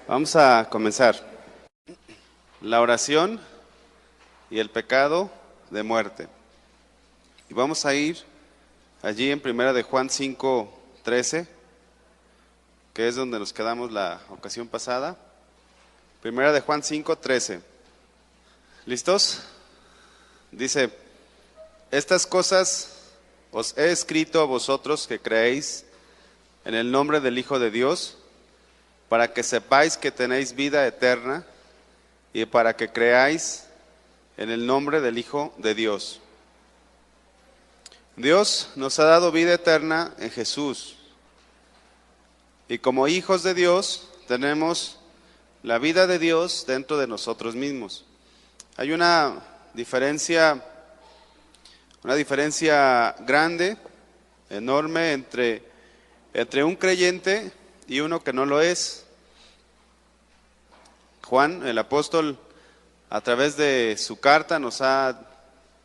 Vamos a comenzar. La oración y el pecado de muerte. Y vamos a ir allí en Primera de Juan 5:13, que es donde nos quedamos la ocasión pasada. Primera de Juan 5:13. ¿Listos? Dice: estas cosas os he escrito a vosotros que creéis en el nombre del Hijo de Dios, para que sepáis que tenéis vida eterna, y para que creáis en el nombre del Hijo de Dios. Dios nos ha dado vida eterna en Jesús. Y como hijos de Dios, tenemos la vida de Dios dentro de nosotros mismos. Hay una diferencia grande, enorme, entre un creyente y uno que no lo es. Juan, el apóstol, a través de su carta nos ha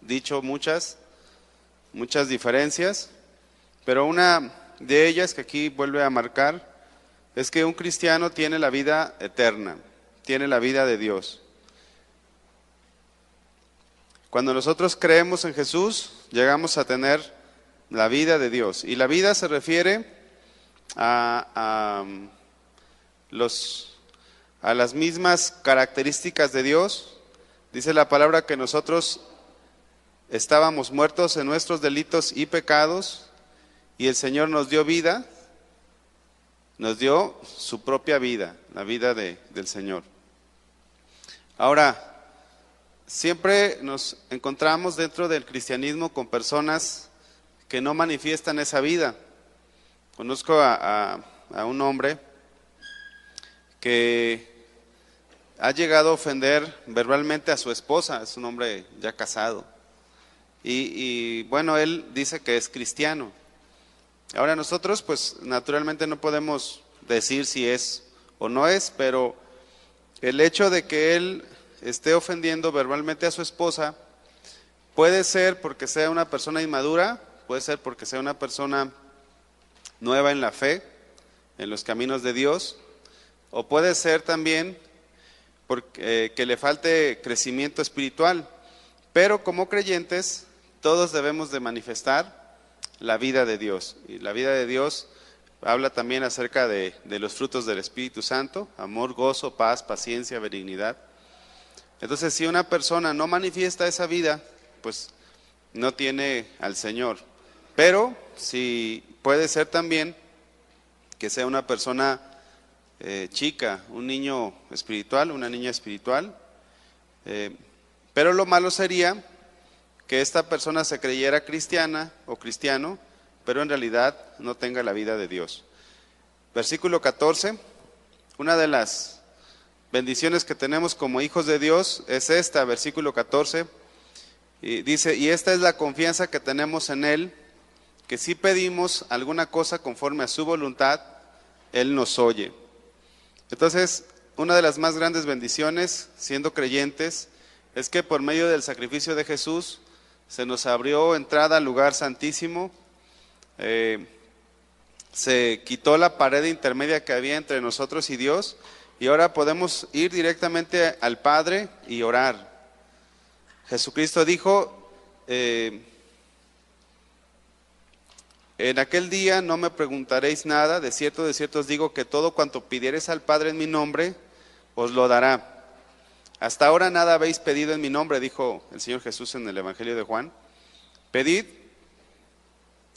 dicho muchas diferencias, pero una de ellas que aquí vuelve a marcar es que un cristiano tiene la vida eterna, tiene la vida de Dios. Cuando nosotros creemos en Jesús, llegamos a tener la vida de Dios. Y la vida se refiere a las mismas características de Dios. Dice la palabra que nosotros estábamos muertos en nuestros delitos y pecados, y el Señor nos dio vida, nos dio su propia vida, la vida del Señor. Ahora, siempre nos encontramos dentro del cristianismo con personas que no manifiestan esa vida. Conozco a un hombre que ha llegado a ofender verbalmente a su esposa, es un hombre ya casado. Y bueno, él dice que es cristiano. Ahora nosotros pues naturalmente no podemos decir si es o no es, pero el hecho de que él esté ofendiendo verbalmente a su esposa puede ser porque sea una persona inmadura, puede ser porque sea una persona nueva en la fe, en los caminos de Dios, o puede ser también porque que le falte crecimiento espiritual. Pero como creyentes todos debemos de manifestar la vida de Dios, y la vida de Dios habla también acerca de los frutos del Espíritu Santo: amor, gozo, paz, paciencia, benignidad. Entonces, si una persona no manifiesta esa vida, pues no tiene al Señor. Pero si puede ser también que sea una persona chica, un niño espiritual, una niña espiritual, pero lo malo sería que esta persona se creyera cristiana o cristiano, pero en realidad no tenga la vida de Dios. Versículo 14, una de las bendiciones que tenemos como hijos de Dios es esta, versículo 14, y dice: y esta es la confianza que tenemos en Él, que si pedimos alguna cosa conforme a su voluntad, Él nos oye. Entonces, una de las más grandes bendiciones, siendo creyentes, es que por medio del sacrificio de Jesús se nos abrió entrada al lugar santísimo, se quitó la pared intermedia que había entre nosotros y Dios, y ahora podemos ir directamente al Padre y orar. Jesucristo dijo: en aquel día no me preguntaréis nada, de cierto os digo que todo cuanto pidiereis al Padre en mi nombre, os lo dará. Hasta ahora nada habéis pedido en mi nombre, dijo el Señor Jesús en el Evangelio de Juan. Pedid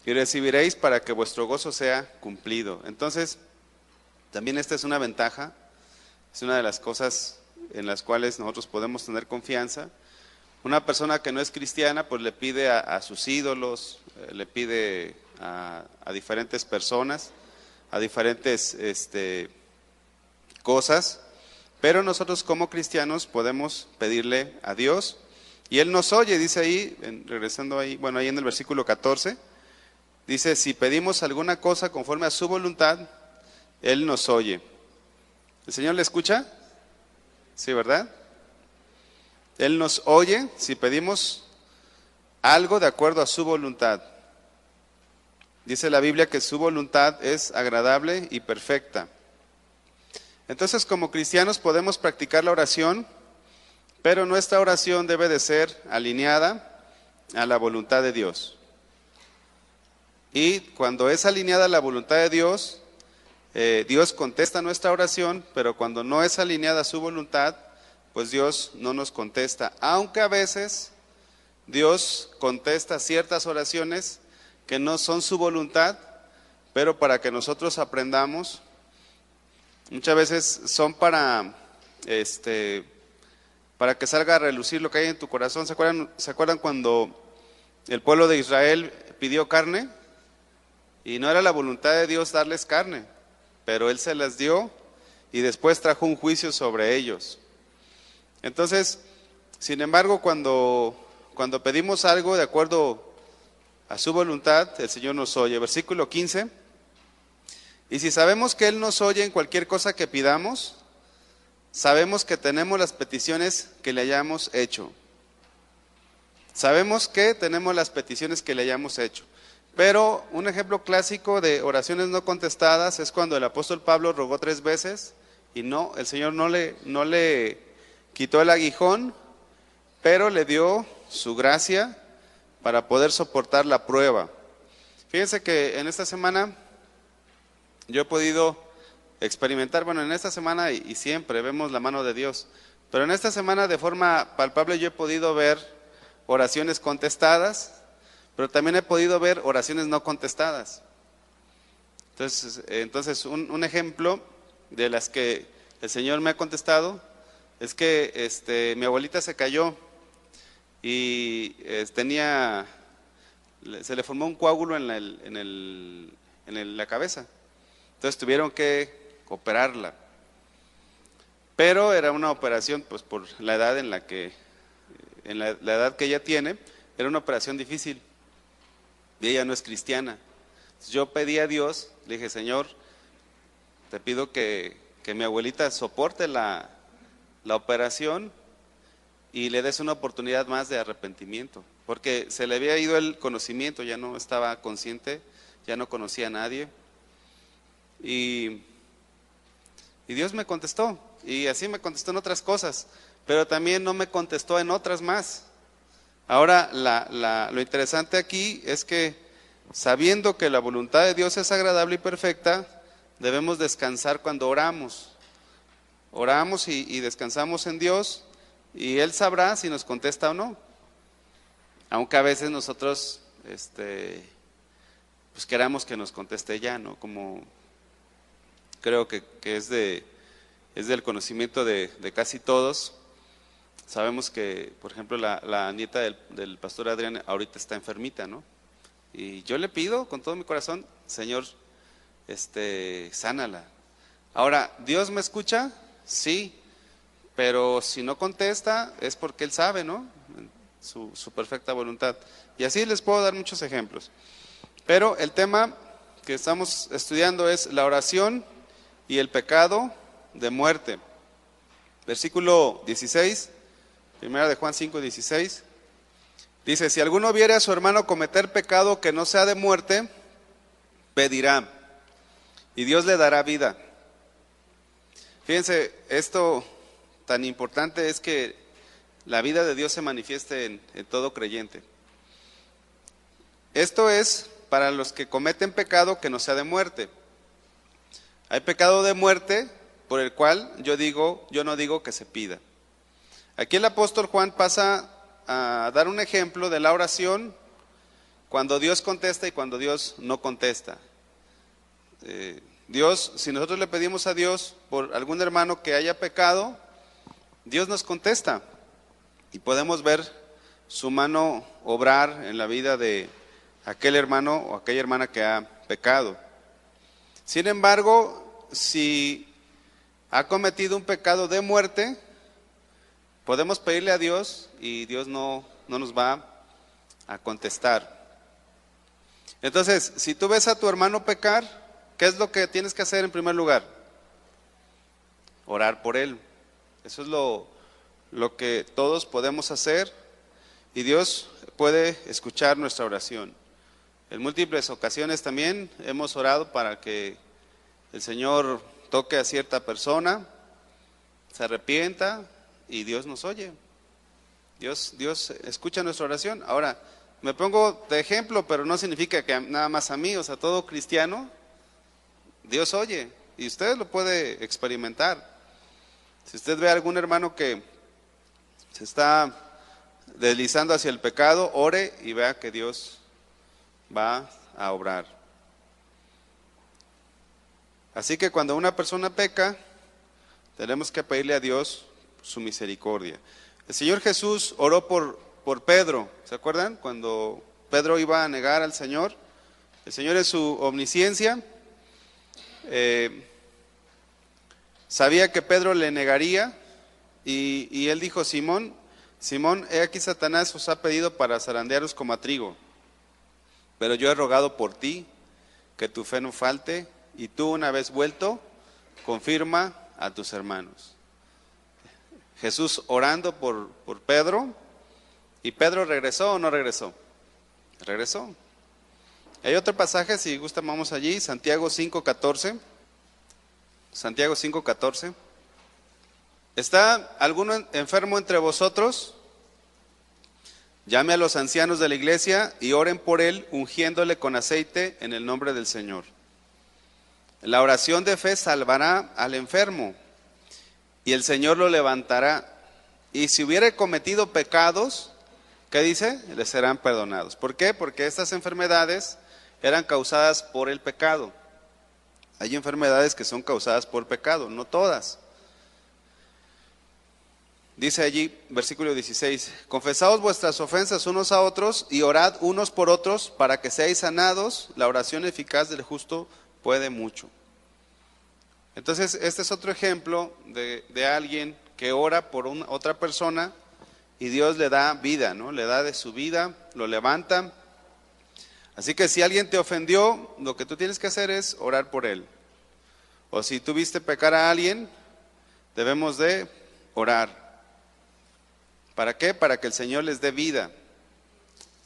y recibiréis para que vuestro gozo sea cumplido. Entonces, también esta es una ventaja, es una de las cosas en las cuales nosotros podemos tener confianza. Una persona que no es cristiana, pues le pide a sus ídolos, le pide a diferentes personas, a diferentes cosas, pero nosotros como cristianos podemos pedirle a Dios y Él nos oye. Dice ahí, regresando ahí, bueno, ahí en el versículo 14, dice: si pedimos alguna cosa conforme a su voluntad, Él nos oye. ¿El Señor le escucha? Sí, ¿verdad? Él nos oye si pedimos algo de acuerdo a su voluntad. Dice la Biblia que su voluntad es agradable y perfecta. Entonces, como cristianos podemos practicar la oración, pero nuestra oración debe de ser alineada a la voluntad de Dios. Y cuando es alineada a la voluntad de Dios, Dios contesta nuestra oración, pero cuando no es alineada a su voluntad, pues Dios no nos contesta. Aunque a veces Dios contesta ciertas oraciones que no son su voluntad, pero para que nosotros aprendamos, muchas veces son para que salga a relucir lo que hay en tu corazón. ¿Se acuerdan cuando el pueblo de Israel pidió carne? Y no era la voluntad de Dios darles carne, pero Él se las dio y después trajo un juicio sobre ellos. Entonces, sin embargo, cuando pedimos algo de acuerdo a su voluntad, el Señor nos oye. Versículo 15. Y si sabemos que Él nos oye en cualquier cosa que pidamos, sabemos que tenemos las peticiones que le hayamos hecho. Sabemos que tenemos las peticiones que le hayamos hecho. Pero un ejemplo clásico de oraciones no contestadas es cuando el apóstol Pablo rogó 3 veces y el Señor no le quitó el aguijón, pero le dio su gracia para poder soportar la prueba. Fíjense que en esta semana yo he podido experimentar, en esta semana y siempre vemos la mano de Dios, pero en esta semana de forma palpable yo he podido ver oraciones contestadas, pero también he podido ver oraciones no contestadas. Entonces un ejemplo de las que el Señor me ha contestado es que mi abuelita se cayó y se le formó un coágulo en la cabeza. Entonces tuvieron que operarla. Pero era una operación, pues por la edad en la edad que ella tiene, era una operación difícil. Y ella no es cristiana. Yo pedí a Dios, le dije, Señor, te pido que mi abuelita soporte la operación y le des una oportunidad más de arrepentimiento, porque se le había ido el conocimiento, ya no estaba consciente, ya no conocía a nadie. Y Dios me contestó, y así me contestó en otras cosas, pero también no me contestó en otras más. Ahora, lo interesante aquí es que, sabiendo que la voluntad de Dios es agradable y perfecta, debemos descansar cuando oramos. Oramos y descansamos en Dios, y Él sabrá si nos contesta o no. Aunque a veces nosotros pues queramos que nos conteste ya, ¿no? Como creo que es del conocimiento de casi todos. Sabemos que, por ejemplo, la nieta del pastor Adrián ahorita está enfermita, ¿no? Y yo le pido con todo mi corazón, Señor, sánala. Ahora, ¿Dios me escucha? Sí, pero si no contesta es porque Él sabe, ¿no? Su perfecta voluntad. Y así les puedo dar muchos ejemplos. Pero el tema que estamos estudiando es la oración y el pecado de muerte. Versículo 16, primera de Juan 5:16, dice: si alguno viere a su hermano cometer pecado que no sea de muerte, pedirá, y Dios le dará vida. Fíjense, esto tan importante es que la vida de Dios se manifieste en todo creyente. Esto es para los que cometen pecado que no sea de muerte. Hay pecado de muerte por el cual yo no digo que se pida. Aquí el apóstol Juan pasa a dar un ejemplo de la oración cuando Dios contesta y cuando Dios no contesta. Dios, si nosotros le pedimos a Dios por algún hermano que haya pecado, Dios nos contesta y podemos ver su mano obrar en la vida de aquel hermano o aquella hermana que ha pecado. Sin embargo, si ha cometido un pecado de muerte, podemos pedirle a Dios y Dios no nos va a contestar. Entonces, si tú ves a tu hermano pecar, ¿qué es lo que tienes que hacer en primer lugar? Orar por él. Eso es lo que todos podemos hacer, y Dios puede escuchar nuestra oración. En múltiples ocasiones también hemos orado para que el Señor toque a cierta persona, se arrepienta y Dios nos oye. Dios escucha nuestra oración. Ahora, me pongo de ejemplo, pero no significa que nada más a mí, o sea, todo cristiano, Dios oye y usted lo puede experimentar. Si usted ve a algún hermano que se está deslizando hacia el pecado, ore y vea que Dios va a obrar. Así que cuando una persona peca, tenemos que pedirle a Dios su misericordia. El Señor Jesús oró por Pedro, ¿se acuerdan? Cuando Pedro iba a negar al Señor, el Señor en su omnisciencia sabía que Pedro le negaría y él dijo: Simón, he aquí Satanás os ha pedido para zarandearos como a trigo, pero yo he rogado por ti que tu fe no falte, y tú, una vez vuelto, confirma a tus hermanos. Jesús orando por Pedro, y Pedro regresó o no regresó. Regresó. Hay otro pasaje, si gustan vamos allí, Santiago 5:14. Santiago 5:14. ¿Está alguno enfermo entre vosotros? Llame a los ancianos de la iglesia y oren por él, ungiéndole con aceite en el nombre del Señor. La oración de fe salvará al enfermo, y el Señor lo levantará. Y si hubiere cometido pecados, ¿qué dice? Le serán perdonados. ¿Por qué? Porque estas enfermedades eran causadas por el pecado. Hay enfermedades que son causadas por pecado, no todas. Dice allí, versículo 16, confesaos vuestras ofensas unos a otros y orad unos por otros para que seáis sanados. La oración eficaz del justo puede mucho. Entonces, este es otro ejemplo de alguien que ora por otra persona y Dios le da vida, ¿no? Le da de su vida, lo levanta. Así que si alguien te ofendió, lo que tú tienes que hacer es orar por él. O si tú viste pecar a alguien, debemos de orar. ¿Para qué? Para que el Señor les dé vida,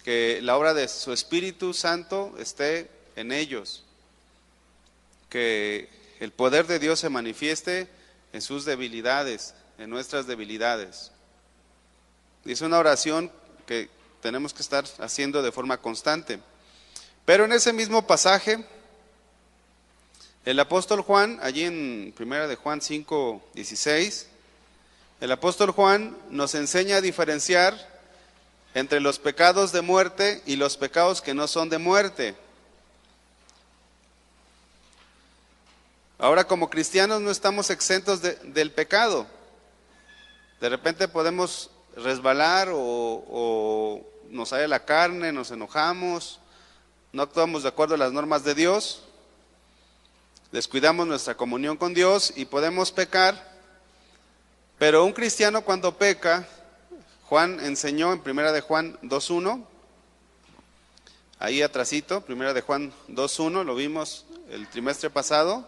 que la obra de su Espíritu Santo esté en ellos, que el poder de Dios se manifieste en sus debilidades, en nuestras debilidades. Y es una oración que tenemos que estar haciendo de forma constante. Pero en ese mismo pasaje, el apóstol Juan, allí en 1 de Juan 5:16, el apóstol Juan nos enseña a diferenciar entre los pecados de muerte y los pecados que no son de muerte. Ahora, como cristianos no estamos exentos del pecado. De repente podemos resbalar o nos sale la carne, nos enojamos, no actuamos de acuerdo a las normas de Dios, descuidamos nuestra comunión con Dios y podemos pecar. Pero un cristiano cuando peca, Juan enseñó en 1 de Juan 2:1, ahí atrasito, 1 de Juan 2:1, lo vimos el trimestre pasado.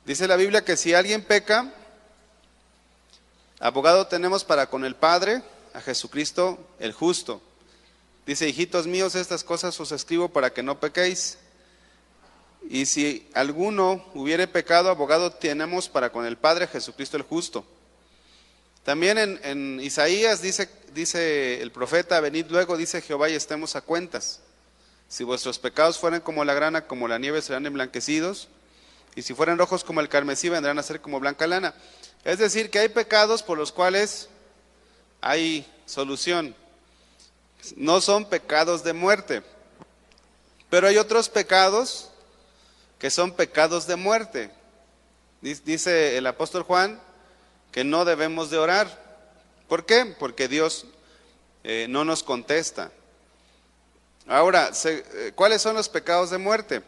Dice la Biblia que si alguien peca, abogado tenemos para con el Padre, a Jesucristo el justo. Dice: hijitos míos, estas cosas os escribo para que no pequéis. Y si alguno hubiere pecado, abogado tenemos para con el Padre, Jesucristo el justo. También en Isaías dice el profeta: venid luego, dice Jehová, y estemos a cuentas. Si vuestros pecados fueren como la grana, como la nieve, serán emblanquecidos. Y si fueran rojos como el carmesí, vendrán a ser como blanca lana. Es decir, que hay pecados por los cuales hay solución. No son pecados de muerte. Pero hay otros pecados que son pecados de muerte. Dice el apóstol Juan que no debemos de orar. ¿Por qué? Porque Dios no nos contesta. Ahora, ¿cuáles son los pecados de muerte?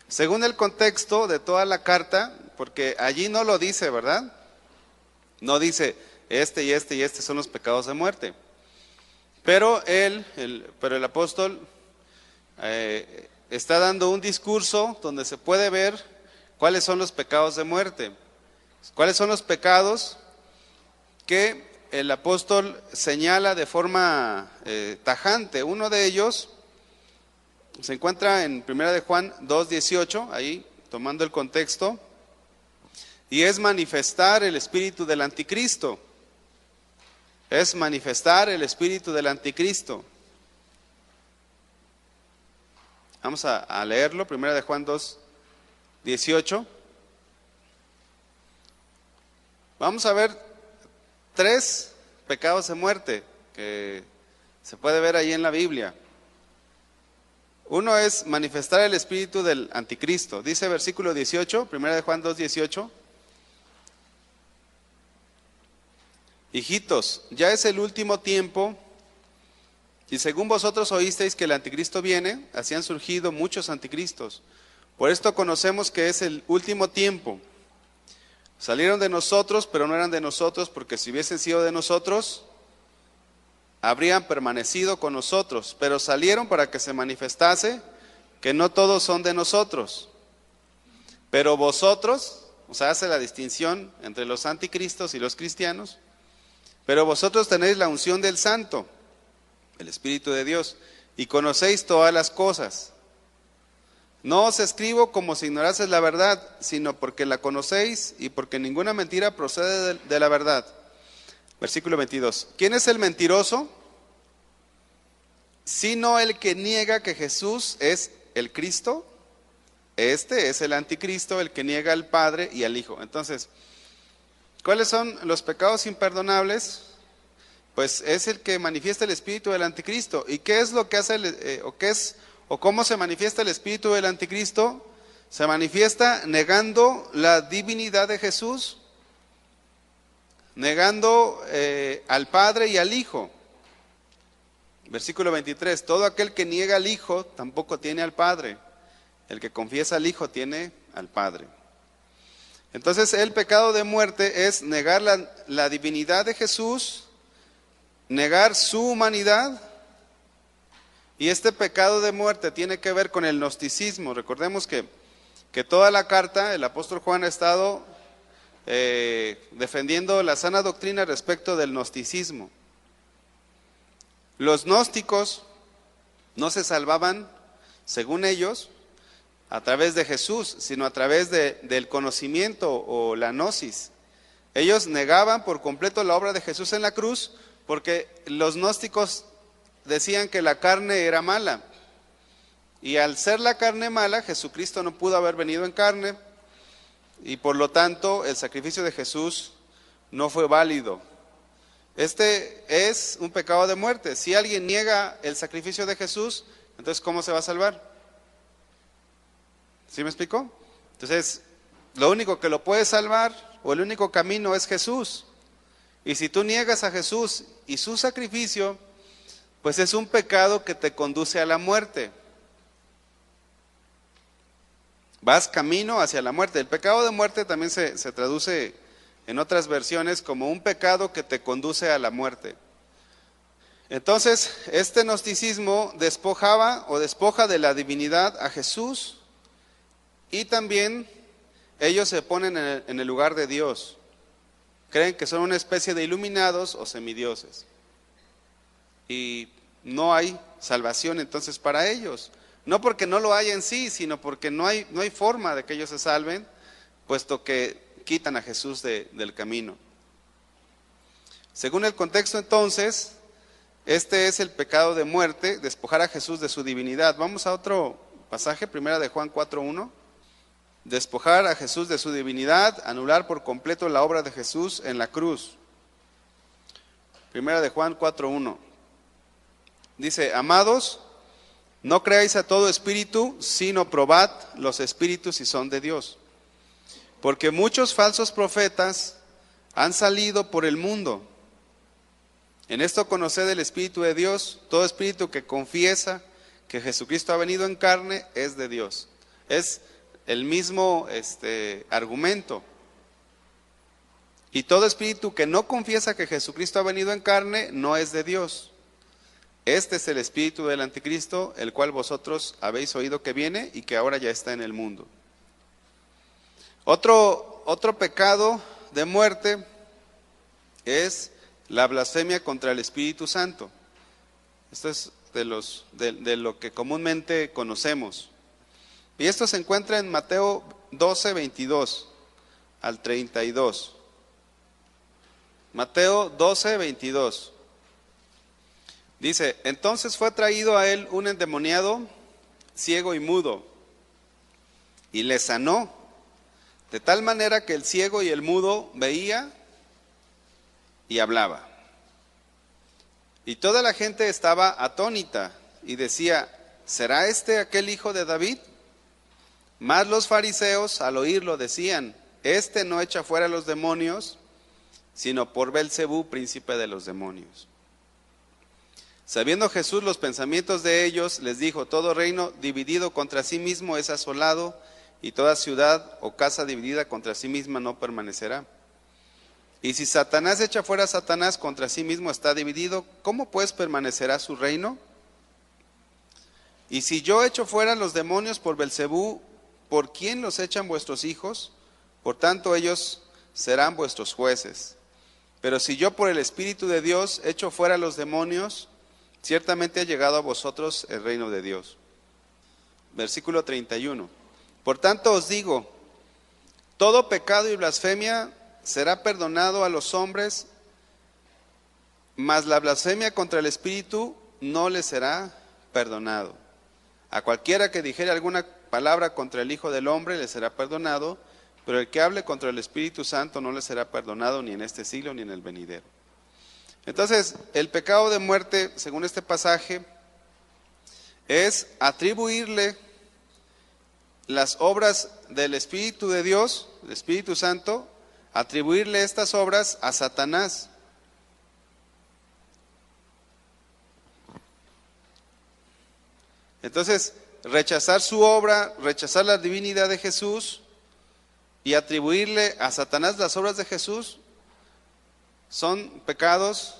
Según el contexto de toda la carta, porque allí no lo dice, ¿verdad? No dice este y este y este son los pecados de muerte. Pero el apóstol está dando un discurso donde se puede ver cuáles son los pecados de muerte. ¿Cuáles son los pecados que el apóstol señala de forma tajante? Uno de ellos se encuentra en 1 de Juan 2:18, ahí tomando el contexto. y es manifestar el espíritu del anticristo. Es manifestar el espíritu del anticristo. Vamos a leerlo, 1 de Juan 2, 18. Vamos a ver 3 pecados de muerte que se puede ver ahí en la Biblia. Uno es manifestar el espíritu del anticristo. Dice versículo 18, 1 de Juan 2, 18. Hijitos, ya es el último tiempo, y según vosotros oísteis que el anticristo viene, así han surgido muchos anticristos. Por esto conocemos que es el último tiempo. Salieron de nosotros, pero no eran de nosotros, porque si hubiesen sido de nosotros, habrían permanecido con nosotros. Pero salieron para que se manifestase que no todos son de nosotros. Pero vosotros, o sea, hace la distinción entre los anticristos y los cristianos, pero vosotros tenéis la unción del Santo, el Espíritu de Dios, y conocéis todas las cosas. No os escribo como si ignoraseis la verdad, sino porque la conocéis y porque ninguna mentira procede de la verdad. Versículo 22. ¿Quién es el mentiroso? Sino el que niega que Jesús es el Cristo. Este es el anticristo, el que niega al Padre y al Hijo. Entonces, ¿cuáles son los pecados imperdonables? Pues es el que manifiesta el espíritu del anticristo. ¿Y qué es lo que hace o cómo se manifiesta el espíritu del anticristo? Se manifiesta negando la divinidad de Jesús, negando al Padre y al Hijo. Versículo 23, todo aquel que niega al Hijo tampoco tiene al Padre. El que confiesa al Hijo tiene al Padre. Entonces el pecado de muerte es negar la divinidad de Jesús, negar su humanidad, y este pecado de muerte tiene que ver con el gnosticismo. Recordemos que toda la carta el apóstol Juan ha estado defendiendo la sana doctrina respecto del gnosticismo. Los gnósticos no se salvaban, según ellos, a través de Jesús, sino a través del conocimiento o la gnosis. Ellos negaban por completo la obra de Jesús en la cruz, porque los gnósticos decían que la carne era mala. Y al ser la carne mala, Jesucristo no pudo haber venido en carne, y por lo tanto el sacrificio de Jesús no fue válido. Este es un pecado de muerte. Si alguien niega el sacrificio de Jesús, entonces ¿cómo se va a salvar? ¿Sí me explicó? Entonces, lo único que lo puede salvar, o el único camino, es Jesús. Y si tú niegas a Jesús y su sacrificio, pues es un pecado que te conduce a la muerte. Vas camino hacia la muerte. El pecado de muerte también se traduce en otras versiones como un pecado que te conduce a la muerte. Entonces, este gnosticismo despojaba o despoja de la divinidad a Jesús, y también ellos se ponen en el lugar de Dios. Creen que son una especie de iluminados o semidioses. Y no hay salvación entonces para ellos. No porque no lo haya en sí, sino porque no hay forma de que ellos se salven, puesto que quitan a Jesús del camino. Según el contexto entonces, este es el pecado de muerte, despojar a Jesús de su divinidad. Vamos a otro pasaje, 1 de Juan 4:1. Despojar a Jesús de su divinidad, anular por completo la obra de Jesús en la cruz. 1 de Juan 4:1. Dice: amados, no creáis a todo espíritu, sino probad los espíritus si son de Dios. Porque muchos falsos profetas han salido por el mundo. En esto conoced el Espíritu de Dios. Todo espíritu que confiesa que Jesucristo ha venido en carne es de Dios. Es el mismo argumento. Y todo espíritu que no confiesa que Jesucristo ha venido en carne no es de Dios. Este es el espíritu del anticristo, el cual vosotros habéis oído que viene y que ahora ya está en el mundo. Otro pecado de muerte es la blasfemia contra el Espíritu Santo. Esto es de lo que comúnmente conocemos. Y esto se encuentra en Mateo 12:22. al 32. Mateo 12, 22. Dice, entonces fue traído a él un endemoniado, ciego y mudo, y le sanó, de tal manera que el ciego y el mudo veía y hablaba. Y toda la gente estaba atónita y decía, ¿será este aquel hijo de David? Mas los fariseos al oírlo decían, este no echa fuera los demonios, sino por Belcebú, príncipe de los demonios. Sabiendo Jesús los pensamientos de ellos, les dijo, todo reino dividido contra sí mismo es asolado, y toda ciudad o casa dividida contra sí misma no permanecerá. Y si Satanás echa fuera a Satanás, contra sí mismo está dividido, ¿cómo pues permanecerá su reino? Y si yo echo fuera los demonios por Belcebú, ¿por quién los echan vuestros hijos? Por tanto ellos serán vuestros jueces. Pero si yo por el Espíritu de Dios echo fuera los demonios, ciertamente ha llegado a vosotros el reino de Dios. Versículo 31. Por tanto os digo, todo pecado y blasfemia será perdonado a los hombres, mas la blasfemia contra el Espíritu no le será perdonado. A cualquiera que dijere alguna palabra contra el Hijo del Hombre le será perdonado, pero el que hable contra el Espíritu Santo no le será perdonado ni en este siglo ni en el venidero. Entonces, el pecado de muerte, según este pasaje, es atribuirle las obras del Espíritu de Dios, el Espíritu Santo, atribuirle estas obras a Satanás. Entonces, rechazar su obra, rechazar la divinidad de Jesús y atribuirle a Satanás las obras de Jesús son pecados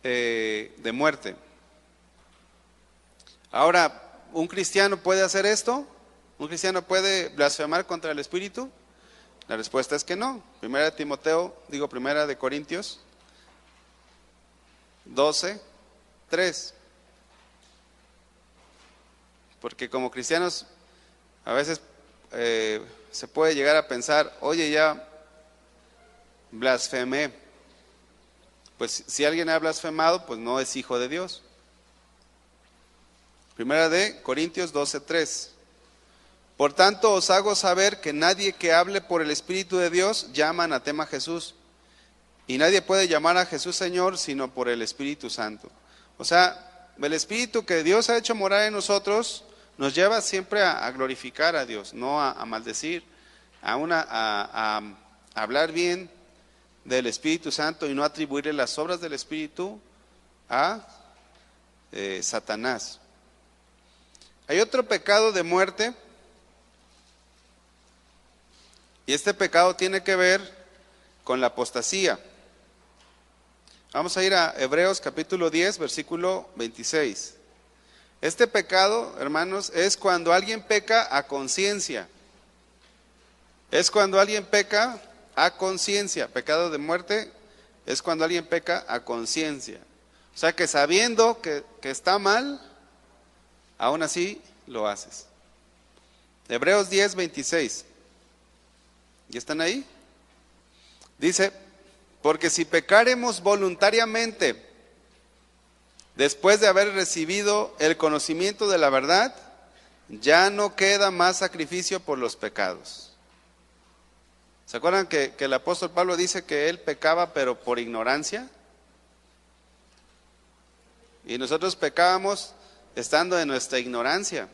de muerte. Ahora, ¿un cristiano puede hacer esto? ¿Un cristiano puede blasfemar contra el Espíritu? La respuesta es que no. Primera de Corintios 12, 3. Porque como cristianos a veces se puede llegar a pensar, oye, ya blasfemé. Pues si alguien ha blasfemado, pues no es hijo de Dios. Primera de Corintios 12, 3. Por tanto os hago saber que nadie que hable por el Espíritu de Dios llama anatema a Jesús. Y nadie puede llamar a Jesús Señor sino por el Espíritu Santo. O sea, el Espíritu que Dios ha hecho morar en nosotros nos lleva siempre a glorificar a Dios, no a maldecir, a hablar bien del Espíritu Santo y no atribuirle las obras del Espíritu a Satanás. Hay otro pecado de muerte, y este pecado tiene que ver con la apostasía. Vamos a ir a Hebreos capítulo 10, versículo 26. Este pecado, hermanos, es cuando alguien peca a conciencia. Es cuando alguien peca a conciencia. Pecado de muerte es cuando alguien peca a conciencia. O sea que sabiendo que está mal, aún así lo haces. Hebreos 10, 26. ¿Ya están ahí? Dice, porque si pecaremos voluntariamente, después de haber recibido el conocimiento de la verdad, ya no queda más sacrificio por los pecados. ¿Se acuerdan que el apóstol Pablo dice que él pecaba pero por ignorancia? Y nosotros pecábamos estando en nuestra ignorancia.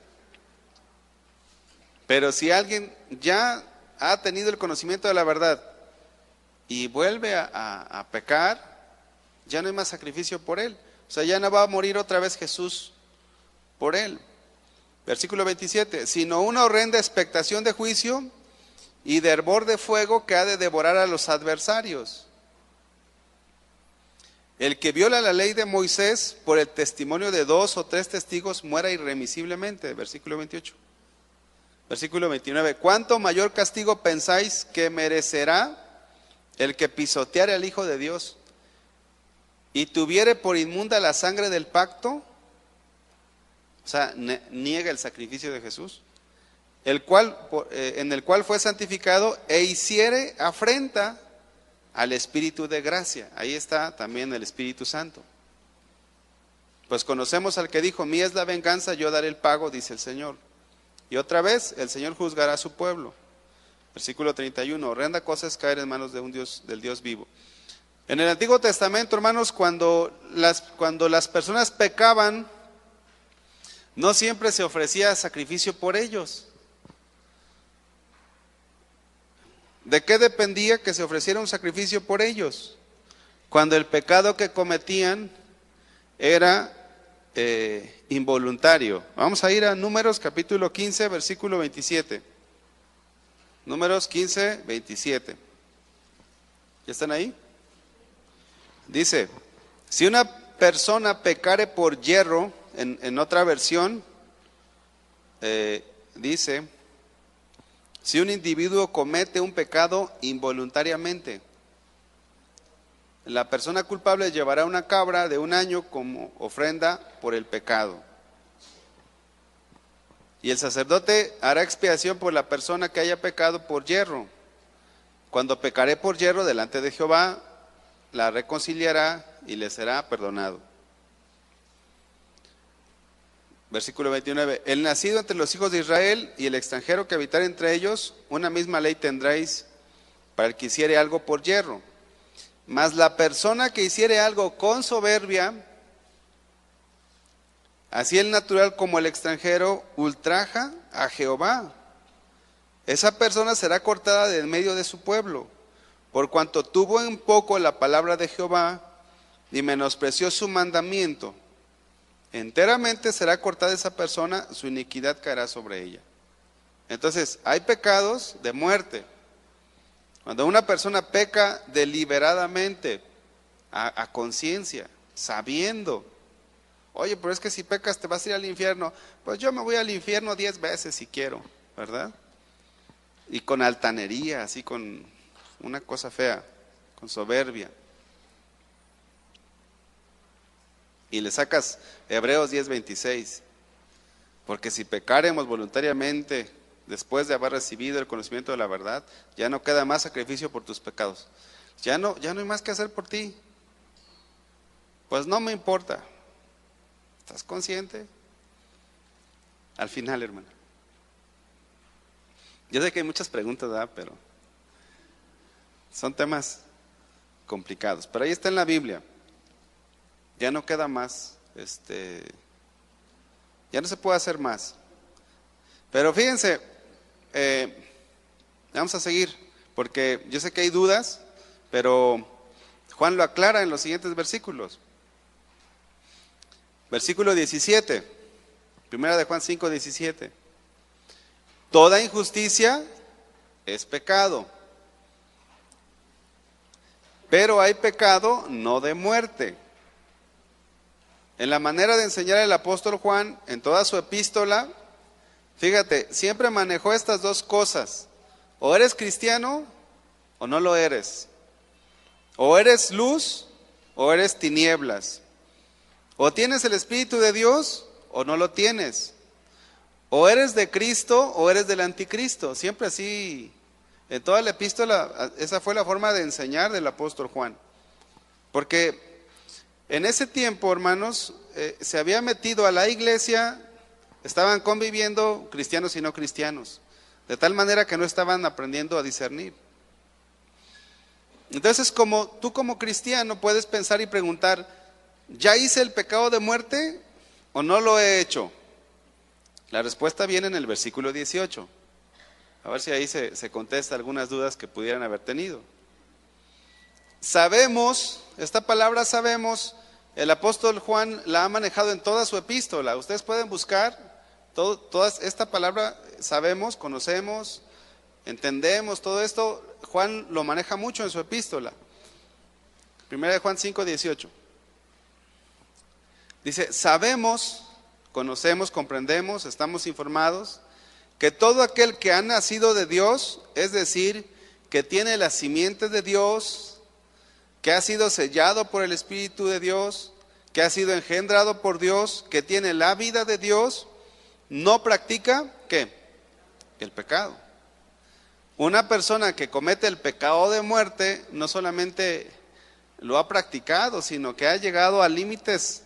Pero si alguien ya ha tenido el conocimiento de la verdad y vuelve a pecar, ya no hay más sacrificio por él. O sea, ya no va a morir otra vez Jesús por él. Versículo 27, sino una horrenda expectación de juicio y de hervor de fuego que ha de devorar a los adversarios. El que viola la ley de Moisés por el testimonio de 2 o 3 testigos muera irremisiblemente. Versículo 28. Versículo 29, ¿cuánto mayor castigo pensáis que merecerá el que pisoteare al Hijo de Dios y tuviere por inmunda la sangre del pacto? O sea, niega el sacrificio de Jesús. en el cual fue santificado e hiciere afrenta al Espíritu de gracia. Ahí está también el Espíritu Santo. Pues conocemos al que dijo, mía es la venganza, yo daré el pago, dice el Señor. Y otra vez, el Señor juzgará a su pueblo. Versículo 31, horrenda cosa es caer en manos de del Dios vivo. En el Antiguo Testamento, hermanos, cuando las personas pecaban, no siempre se ofrecía sacrificio por ellos. ¿De qué dependía que se ofreciera un sacrificio por ellos? Cuando el pecado que cometían era involuntario. Vamos a ir a Números capítulo 15, versículo 27. Números 15, 27. ¿Ya están ahí? Dice, si una persona pecare por yerro, en otra versión, dice, si un individuo comete un pecado involuntariamente, la persona culpable llevará una cabra de 1 año como ofrenda por el pecado. Y el sacerdote hará expiación por la persona que haya pecado por yerro. Cuando pecaré por yerro delante de Jehová, la reconciliará y le será perdonado. Versículo 29. El nacido entre los hijos de Israel y el extranjero que habitar entre ellos, una misma ley tendréis para el que hiciere algo por yerro. Mas la persona que hiciere algo con soberbia, así el natural como el extranjero, ultraja a Jehová. Esa persona será cortada de en medio de su pueblo, por cuanto tuvo en poco la palabra de Jehová y menospreció su mandamiento. Enteramente será cortada esa persona, su iniquidad caerá sobre ella. Entonces, hay pecados de muerte. Cuando una persona peca deliberadamente, a conciencia, sabiendo, oye, pero es que si pecas te vas a ir al infierno, pues yo me voy al infierno 10 veces si quiero, ¿verdad? Y con altanería, así con una cosa fea, con soberbia. Y le sacas Hebreos 10:26, porque si pecaremos voluntariamente después de haber recibido el conocimiento de la verdad, ya no queda más sacrificio por tus pecados. Ya no hay más que hacer por ti. Pues no me importa. ¿Estás consciente? Al final, hermano. Yo sé que hay muchas preguntas, ¿verdad? Pero son temas complicados. Pero ahí está en la Biblia. Ya no queda más, ya no se puede hacer más. Pero fíjense, vamos a seguir, porque yo sé que hay dudas, pero Juan lo aclara en los siguientes versículos. Versículo 17, primera de Juan 5:17. Toda injusticia es pecado, pero hay pecado no de muerte. En la manera de enseñar el apóstol Juan, en toda su epístola, fíjate, siempre manejó estas dos cosas. O eres cristiano o no lo eres. O eres luz o eres tinieblas. O tienes el Espíritu de Dios o no lo tienes. O eres de Cristo o eres del anticristo. Siempre así, en toda la epístola, esa fue la forma de enseñar del apóstol Juan. Porque en ese tiempo, hermanos, se había metido a la iglesia, estaban conviviendo cristianos y no cristianos, de tal manera que no estaban aprendiendo a discernir. Entonces, tú como cristiano puedes pensar y preguntar, ¿ya hice el pecado de muerte o no lo he hecho? La respuesta viene en el versículo 18. A ver si ahí se contesta algunas dudas que pudieran haber tenido. Sabemos, esta palabra sabemos, el apóstol Juan la ha manejado en toda su epístola. Ustedes pueden buscar toda esta palabra, sabemos, conocemos, entendemos, todo esto, Juan lo maneja mucho en su epístola. Primera de Juan 5:18. Dice, sabemos, conocemos, comprendemos, estamos informados, que todo aquel que ha nacido de Dios, es decir, que tiene la simiente de Dios, que ha sido sellado por el Espíritu de Dios, que ha sido engendrado por Dios, que tiene la vida de Dios, no practica, ¿qué? el pecado. Una persona que comete el pecado de muerte no solamente lo ha practicado, sino que ha llegado a límites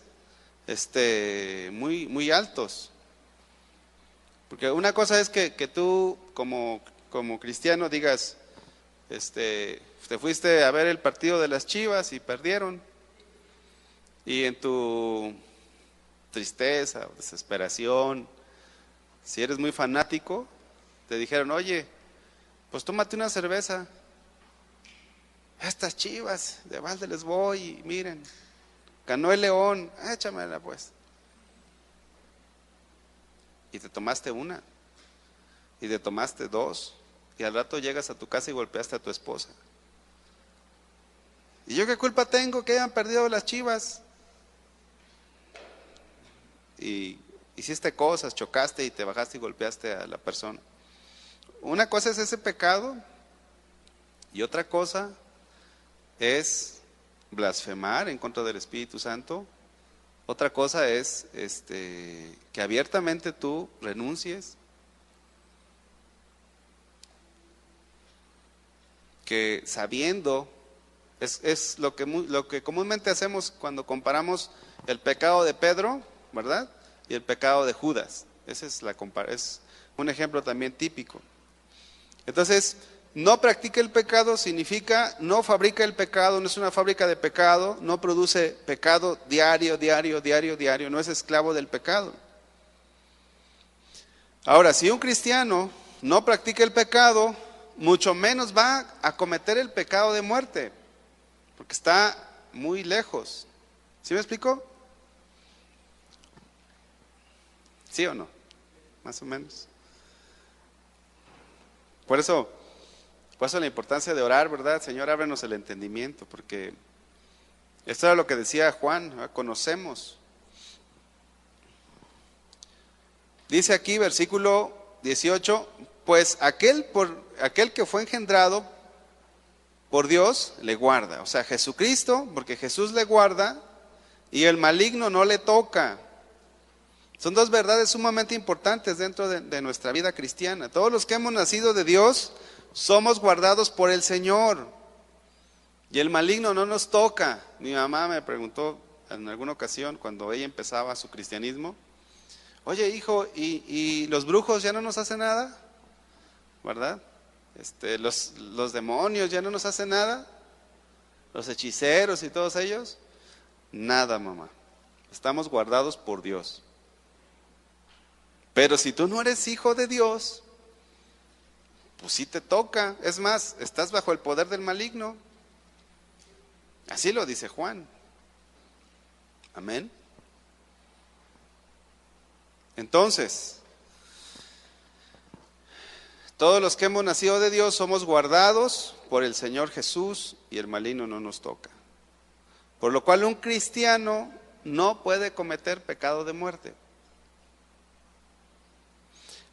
muy, muy altos. Porque una cosa es que tú como cristiano digas, te fuiste a ver el partido de las Chivas y perdieron, y en tu tristeza o desesperación, si eres muy fanático, te dijeron, oye, pues tómate una cerveza, estas Chivas de balde les voy y miren, ganó el León, échamela pues. Y te tomaste una, y te tomaste dos, y al rato llegas a tu casa y golpeaste a tu esposa. ¿Y yo qué culpa tengo que hayan perdido las Chivas? Y hiciste cosas, chocaste y te bajaste y golpeaste a la persona. Una cosa es ese pecado y otra cosa es blasfemar en contra del Espíritu Santo. Otra cosa es que abiertamente tú renuncies, que sabiendo, es lo que comúnmente hacemos cuando comparamos el pecado de Pedro, ¿verdad? Y el pecado de Judas. Ese es un ejemplo también típico. Entonces, no practica el pecado significa no fabrica el pecado, no es una fábrica de pecado, no produce pecado diario, no es esclavo del pecado. Ahora, si un cristiano no practica el pecado, mucho menos va a cometer el pecado de muerte, porque está muy lejos. ¿Sí me explico? ¿Sí o no? Más o menos. Por eso la importancia de orar, ¿verdad? Señor, ábrenos el entendimiento, porque esto era lo que decía Juan, ¿verdad? Conocemos. Dice aquí, versículo 18, pues aquel que fue engendrado por Dios le guarda. O sea, Jesucristo, porque Jesús le guarda y el maligno no le toca. Son dos verdades sumamente importantes dentro de nuestra vida cristiana. Todos los que hemos nacido de Dios somos guardados por el Señor y el maligno no nos toca. Mi mamá me preguntó en alguna ocasión cuando ella empezaba su cristianismo, oye hijo, ¿y los brujos ya no nos hacen nada? ¿Verdad? Los demonios ya no nos hacen nada, los hechiceros y todos ellos, nada mamá, estamos guardados por Dios. Pero si tú no eres hijo de Dios, pues sí te toca. Es más, estás bajo el poder del maligno. Así lo dice Juan. Amén. Entonces, todos los que hemos nacido de Dios somos guardados por el Señor Jesús y el maligno no nos toca. Por lo cual un cristiano no puede cometer pecado de muerte.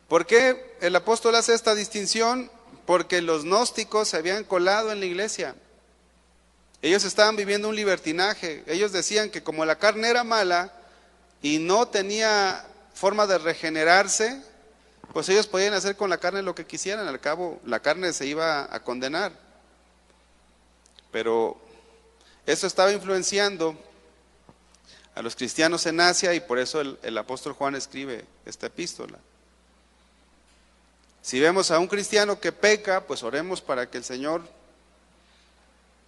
¿Por qué el apóstol hace esta distinción? Porque los gnósticos se habían colado en la iglesia. Ellos estaban viviendo un libertinaje. Ellos decían que como la carne era mala y no tenía forma de regenerarse, pues ellos podían hacer con la carne lo que quisieran. Al cabo, la carne se iba a condenar. Pero eso estaba influenciando a los cristianos en Asia y por eso el apóstol Juan escribe esta epístola. Si vemos a un cristiano que peca, pues oremos para que el Señor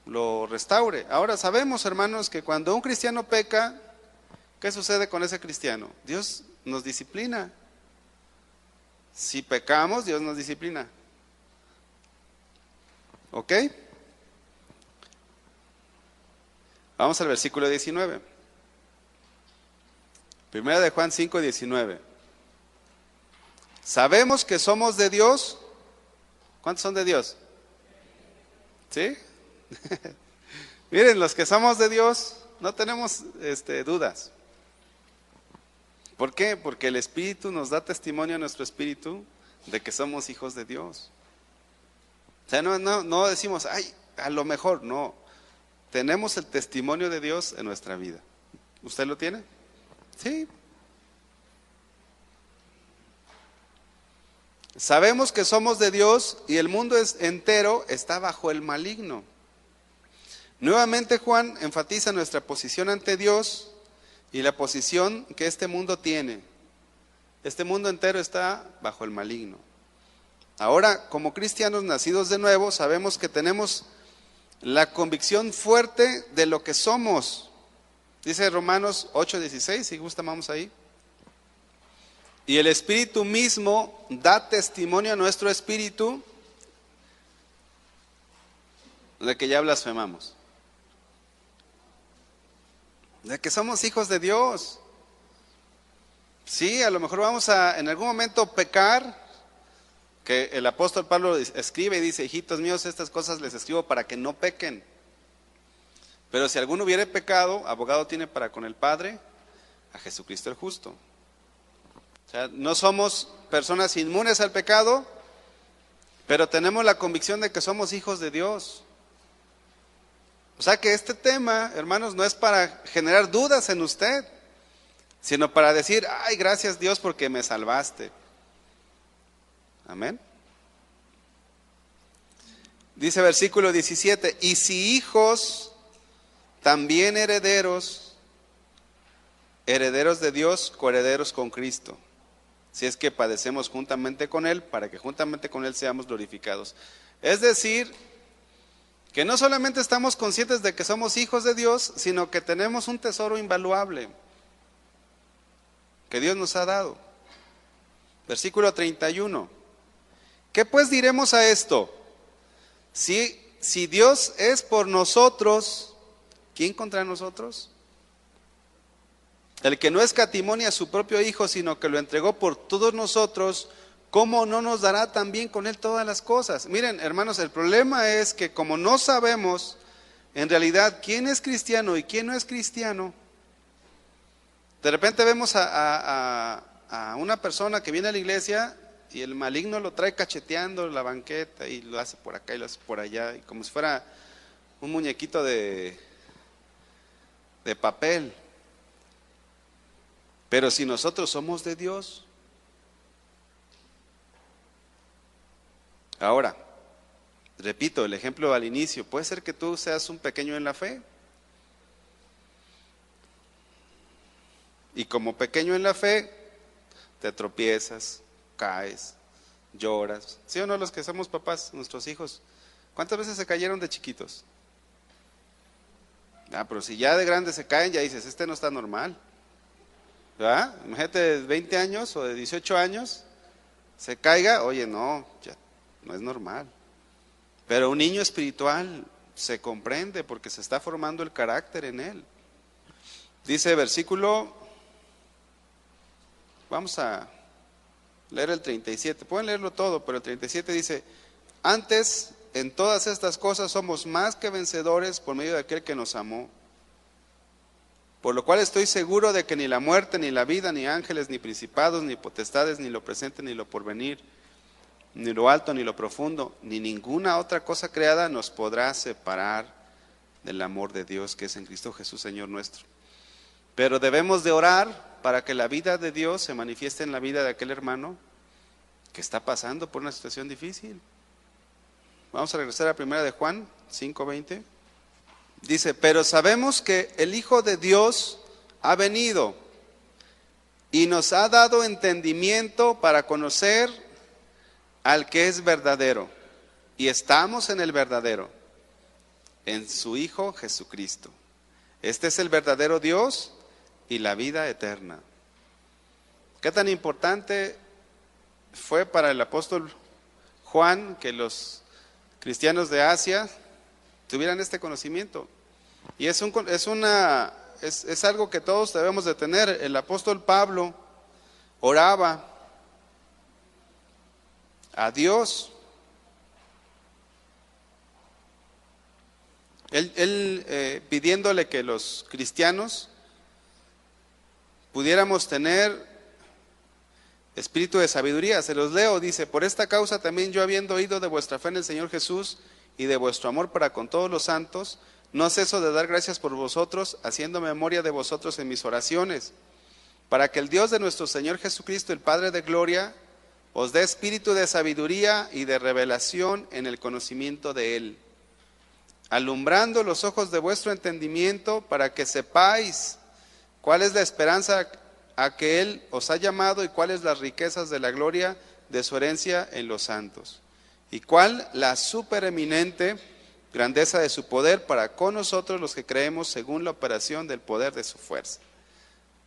lo restaure. Ahora sabemos, hermanos, que cuando un cristiano peca, ¿qué sucede con ese cristiano? Dios nos disciplina. Si pecamos, Dios nos disciplina. ¿Ok? Vamos al versículo 19. Primera de Juan 5, 19. Sabemos que somos de Dios. ¿Cuántos son de Dios? ¿Sí? Miren, los que somos de Dios no tenemos dudas. ¿Por qué? Porque el Espíritu nos da testimonio a nuestro espíritu de que somos hijos de Dios. O sea, no decimos, ay, a lo mejor, no. Tenemos el testimonio de Dios en nuestra vida. ¿Usted lo tiene? Sí. Sabemos que somos de Dios y el mundo entero está bajo el maligno. Nuevamente Juan enfatiza nuestra posición ante Dios y la posición que este mundo tiene. Este mundo entero está bajo el maligno. Ahora, como cristianos nacidos de nuevo, sabemos que tenemos la convicción fuerte de lo que somos. Dice Romanos 8:16, si gusta vamos ahí. Y el Espíritu mismo da testimonio a nuestro espíritu de que ya blasfemamos. De que somos hijos de Dios. Sí, a lo mejor vamos a en algún momento pecar, que el apóstol Pablo escribe y dice, hijitos míos, estas cosas les escribo para que no pequen. Pero si alguno hubiere pecado, abogado tiene para con el Padre, a Jesucristo el justo. O sea, no somos personas inmunes al pecado, pero tenemos la convicción de que somos hijos de Dios. O sea que este tema, hermanos, no es para generar dudas en usted, sino para decir, ay, gracias Dios porque me salvaste. Amén. Dice versículo 17, y si hijos, también herederos, herederos de Dios, coherederos con Cristo, si es que padecemos juntamente con Él, para que juntamente con Él seamos glorificados. Es decir, que no solamente estamos conscientes de que somos hijos de Dios, sino que tenemos un tesoro invaluable que Dios nos ha dado. Versículo 31. ¿Qué pues diremos a esto? Si Dios es por nosotros, ¿quién contra nosotros? El que no escatimó ni a su propio Hijo, sino que lo entregó por todos nosotros, ¿cómo no nos dará también con Él todas las cosas? Miren, hermanos, el problema es que como no sabemos en realidad quién es cristiano y quién no es cristiano, de repente vemos a una persona que viene a la iglesia y el maligno lo trae cacheteando la banqueta y lo hace por acá y lo hace por allá, y como si fuera un muñequito de papel. Pero si nosotros somos de Dios. Ahora, repito, el ejemplo al inicio, puede ser que tú seas un pequeño en la fe. Y como pequeño en la fe, te tropiezas, caes, lloras. ¿Sí o no los que somos papás, nuestros hijos? ¿Cuántas veces se cayeron de chiquitos? Pero si ya de grandes se caen, ya dices, este no está normal. ¿Verdad? Imagínate de 20 años o de 18 años, se caiga, oye, no, ya no es normal. Pero un niño espiritual se comprende porque se está formando el carácter en él. Dice versículo, vamos a leer el 37, pueden leerlo todo, pero el 37 dice, antes en todas estas cosas somos más que vencedores por medio de aquel que nos amó. Por lo cual estoy seguro de que ni la muerte, ni la vida, ni ángeles, ni principados, ni potestades, ni lo presente, ni lo porvenir, ni lo alto, ni lo profundo, ni ninguna otra cosa creada nos podrá separar del amor de Dios que es en Cristo Jesús, Señor nuestro. Pero debemos de orar para que la vida de Dios se manifieste en la vida de aquel hermano que está pasando por una situación difícil. Vamos a regresar a 1 de Juan 5:20. Dice, pero sabemos que el Hijo de Dios ha venido y nos ha dado entendimiento para conocer al que es verdadero. Y estamos en el verdadero, en su Hijo Jesucristo. Este es el verdadero Dios y la vida eterna. ¿Qué tan importante fue para el apóstol Juan que los cristianos de Asia tuvieran este conocimiento? Y es algo que todos debemos de tener. El apóstol Pablo oraba a Dios. Él pidiéndole que los cristianos pudiéramos tener espíritu de sabiduría. Se los leo, dice, por esta causa también yo, habiendo oído de vuestra fe en el Señor Jesús y de vuestro amor para con todos los santos, no ceso de dar gracias por vosotros, haciendo memoria de vosotros en mis oraciones, para que el Dios de nuestro Señor Jesucristo, el Padre de gloria, os dé espíritu de sabiduría y de revelación en el conocimiento de Él, alumbrando los ojos de vuestro entendimiento para que sepáis cuál es la esperanza a que Él os ha llamado y cuáles las riquezas de la gloria de su herencia en los santos, y cuál la supereminente grandeza de su poder para con nosotros los que creemos según la operación del poder de su fuerza.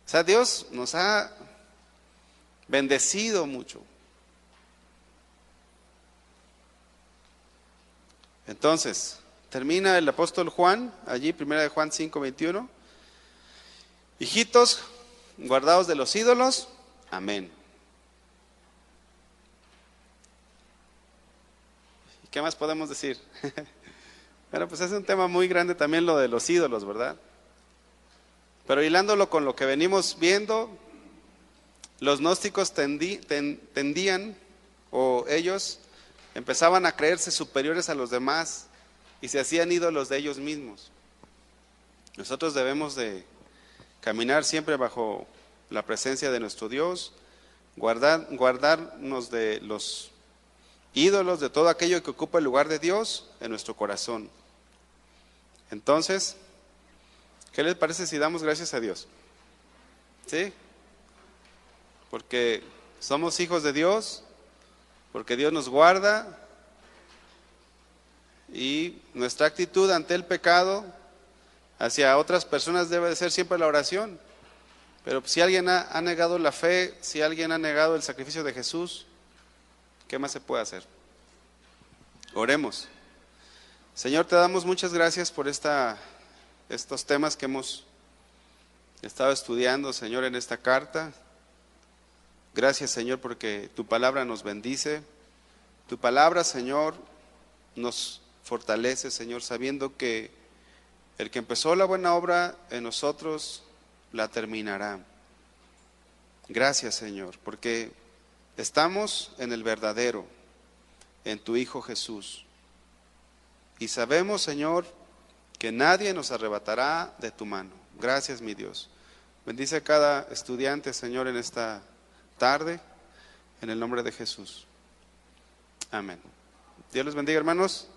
O sea, Dios nos ha bendecido mucho. Entonces, termina el apóstol Juan, allí, 1 de Juan 5:21. Hijitos, guardaos de los ídolos. Amén. ¿Y qué más podemos decir? Bueno, pues es un tema muy grande también lo de los ídolos, ¿verdad? Pero hilándolo con lo que venimos viendo, los gnósticos tendían, o ellos empezaban a creerse superiores a los demás y se hacían ídolos de ellos mismos. Nosotros debemos de caminar siempre bajo la presencia de nuestro Dios, guardarnos de los ídolos, de todo aquello que ocupa el lugar de Dios en nuestro corazón. Entonces, ¿qué les parece si damos gracias a Dios? ¿Sí? Porque somos hijos de Dios, porque Dios nos guarda, y nuestra actitud ante el pecado hacia otras personas debe de ser siempre la oración. Pero si alguien ha negado la fe, si alguien ha negado el sacrificio de Jesús, ¿qué más se puede hacer? Oremos. Señor, te damos muchas gracias por estos temas que hemos estado estudiando, Señor, en esta carta. Gracias, Señor, porque tu palabra nos bendice. Tu palabra, Señor, nos fortalece, Señor, sabiendo que el que empezó la buena obra en nosotros la terminará. Gracias, Señor, porque estamos en el verdadero, en tu Hijo Jesús. Y sabemos, Señor, que nadie nos arrebatará de tu mano. Gracias, mi Dios. Bendice a cada estudiante, Señor, en esta tarde, en el nombre de Jesús. Amén. Dios les bendiga, hermanos.